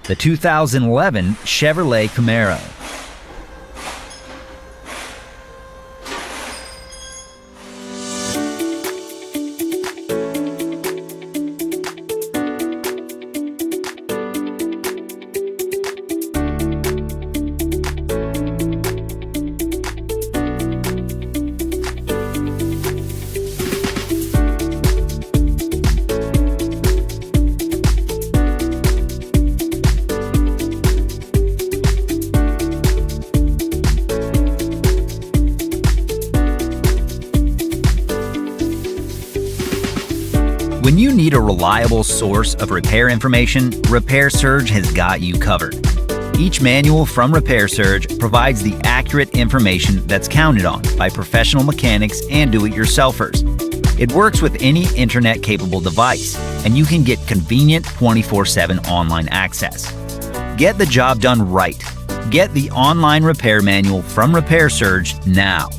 the 2011 Chevrolet Camaro. When you need a reliable source of repair information, Repair Surge has got you covered. Each manual from Repair Surge provides the accurate information that's counted on by professional mechanics and do-it-yourselfers. It works with any internet-capable device, and you can get convenient 24/7 online access. Get the job done right. Get the online repair manual from Repair Surge now.